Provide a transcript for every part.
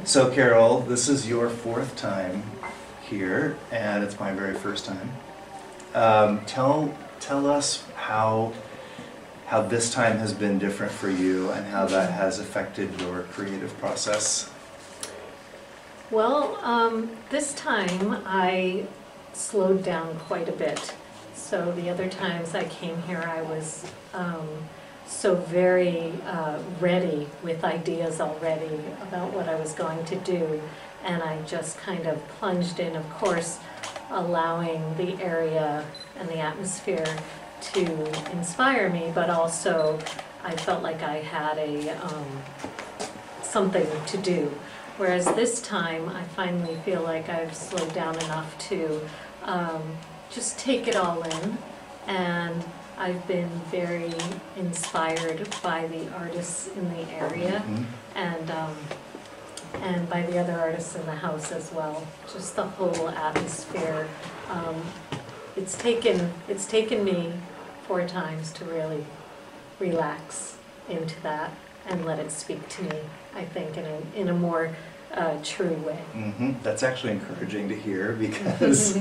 So Carol, this is your fourth time here, and it's my very first time. Tell us how this time has been different for you and how that has affected your creative process. Well, this time I slowed down quite a bit. So the other times I came here, I was so very ready with ideas already about what I was going to do, and I just kind of plunged in, of course, allowing the area and the atmosphere to inspire me, but also I felt like I had something to do. Whereas this time, I finally feel like I've slowed down enough to just take it all in, and I've been very inspired by the artists in the area, and by the other artists in the house as well. Just the whole atmosphere. It's taken me 4 times to really relax into that and let it speak to me, I think, in a more true way. That's actually encouraging to hear, because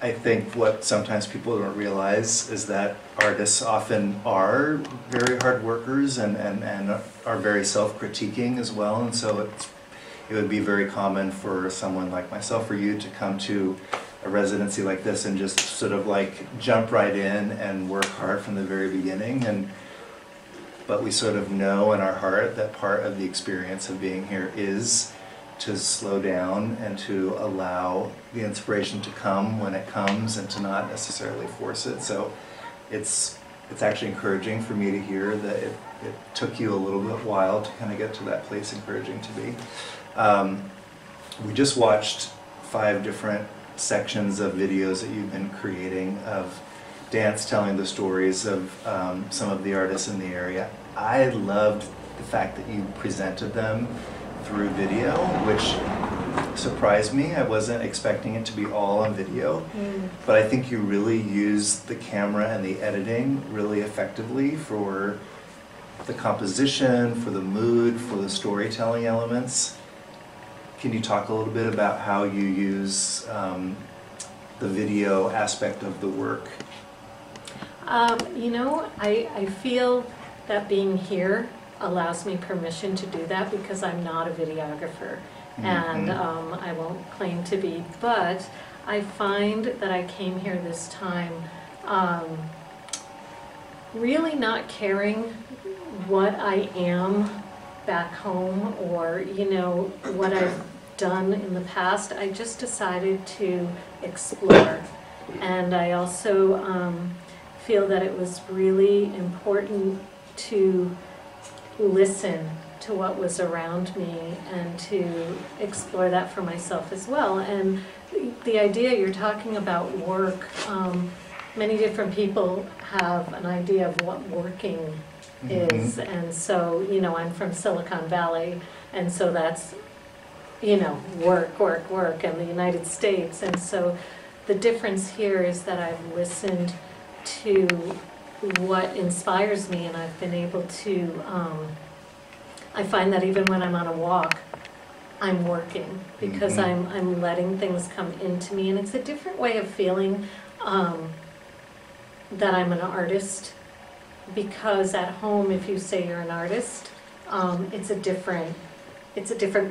I think what sometimes people don't realize is that artists often are very hard workers and are very self-critiquing as well, and so it would be very common for someone like myself or you to come to a residency like this and just sort of like jump right in and work hard from the very beginning, but we sort of know in our heart that part of the experience of being here is to slow down and to allow the inspiration to come when it comes and to not necessarily force it. So it's actually encouraging for me to hear that it took you a little bit while to kind of get to that place, encouraging to me. We just watched 5 different sections of videos that you've been creating of dance telling the stories of some of the artists in the area. I loved the fact that you presented them through video, which surprised me. I wasn't expecting it to be all on video, but I think you really used the camera and the editing really effectively for the composition, for the mood, for the storytelling elements. Can you talk a little bit about how you use the video aspect of the work? You know, I feel that being here allows me permission to do that, because I'm not a videographer, and I won't claim to be, but I find that I came here this time really not caring what I am back home, or what I've done in the past. I just decided to explore, and I also feel that it was really important to listen to what was around me and to explore that for myself as well. And the idea you're talking about work, many different people have an idea of what working is, and so I'm from Silicon Valley, and so that's work in the United States, and so the difference here is that I've listened to what inspires me, and I've been able to I find that even when I'm on a walk, I'm working, because I'm letting things come into me, and it's a different way of feeling that I'm an artist, because at home, if you say you're an artist, it's a different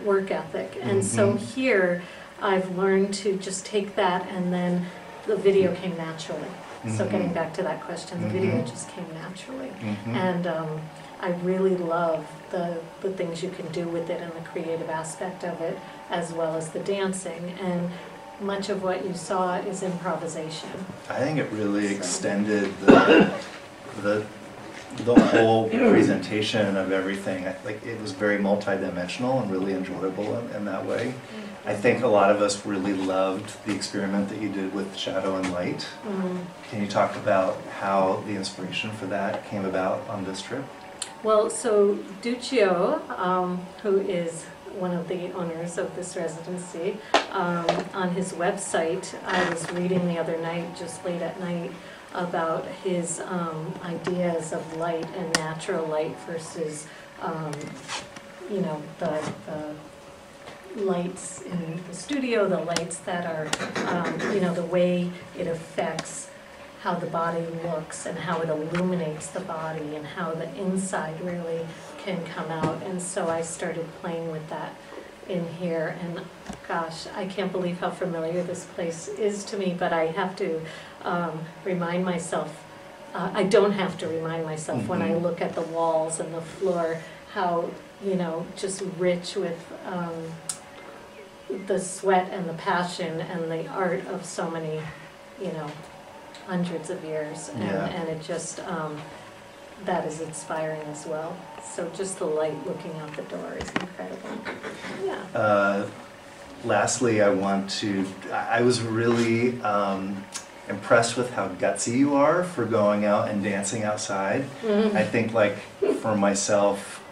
work ethic, and so here I've learned to just take that, and then the video came naturally. So getting back to that question, the video just came naturally, and I really love the things you can do with it and the creative aspect of it, as well as the dancing, and much of what you saw is improvisation. I think it really extended the whole presentation of everything. Like, it was very multidimensional and really enjoyable in that way. I think a lot of us really loved the experiment that you did with shadow and light. Can you talk about how the inspiration for that came about on this trip? Well, so Duccio, who is one of the owners of this residency, on his website, I was reading the other night, just late at night, about his ideas of light and natural light versus, the lights in the studio, the lights that are, you know, the way it affects how the body looks and how it illuminates the body and how the inside really can come out. And so I started playing with that in here, and gosh, I can't believe how familiar this place is to me, but I have to remind myself, I don't have to remind myself when I look at the walls and the floor, how, you know, just rich with the sweat and the passion and the art of so many, you know, hundreds of years, and it just, that is inspiring as well. So just the light looking out the door is incredible. Yeah. Lastly, I was really impressed with how gutsy you are for going out and dancing outside. I think, like, for myself,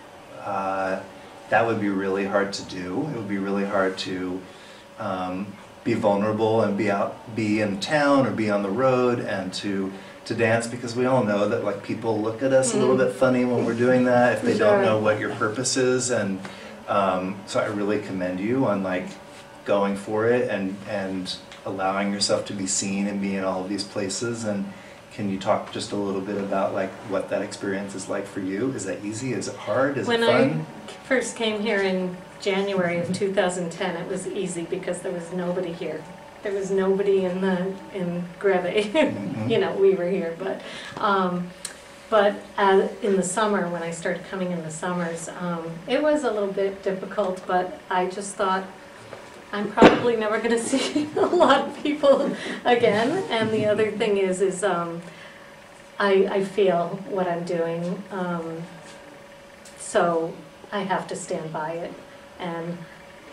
that would be really hard to do. It would be really hard to be vulnerable and be in town or be on the road and to dance, because we all know that, like, people look at us a little bit funny when we're doing that if they don't know what your purpose is, and so I really commend you on, like, going for it and allowing yourself to be seen and be in all of these places. And can you talk just a little bit about, like, what that experience is like for you? Is that easy? Is it hard? Is it fun? When I first came here in January of 2010, it was easy because there was nobody here. There was nobody in Greve. You know, we were here, but in the summer, when I started coming in the summers, it was a little bit difficult, but I just thought, I'm probably never going to see a lot of people again. And the other thing is I feel what I'm doing, so I have to stand by it. And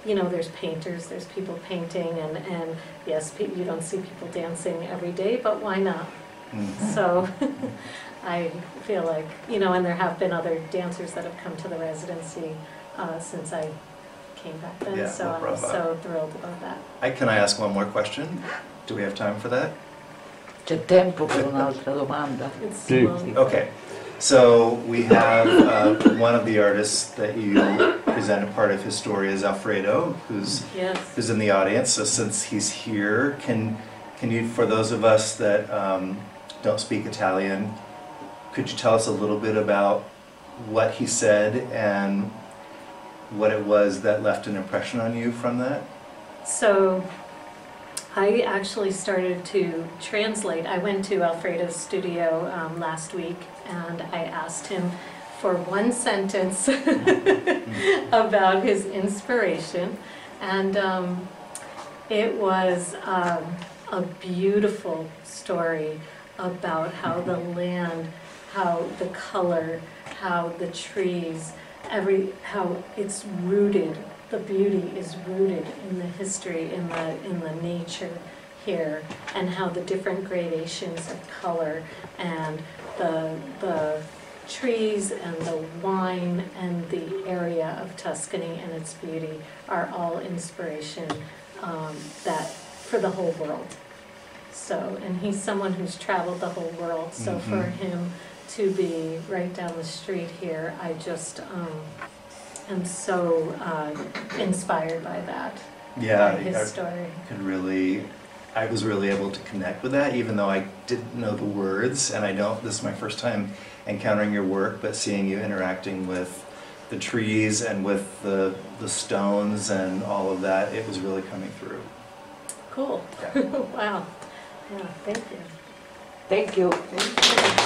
you know, there's painters, there's people painting, and yes, you don't see people dancing every day, but why not? So I feel like, you know, and there have been other dancers that have come to the residency since I came back then, so I'm so thrilled about that. Can I ask one more question? Do we have time for that? C'è tempo per un'altra domanda? Sì. Okay, so we have one of the artists that you presented part of his story is Alfredo, who's in the audience. So since he's here, can you, for those of us that don't speak Italian, could you tell us a little bit about what he said and what it was that left an impression on you from that? So I actually started to translate. I went to Alfredo's studio last week, and I asked him for one sentence about his inspiration, and it was a beautiful story about how the land, how the color, how the trees, how it's rooted, the beauty is rooted in the history, in the nature here, and how the different gradations of color and the trees and the wine and the area of Tuscany and its beauty are all inspiration that for the whole world. So, and he's someone who's traveled the whole world, so for him to be right down the street here, I just am so inspired by that. Yeah, by his story. I was really able to connect with that, even though I didn't know the words, and this is my first time encountering your work, but seeing you interacting with the trees and with the stones and all of that, it was really coming through. Cool. Yeah. Wow. Yeah, thank you. Thank you. Thank you.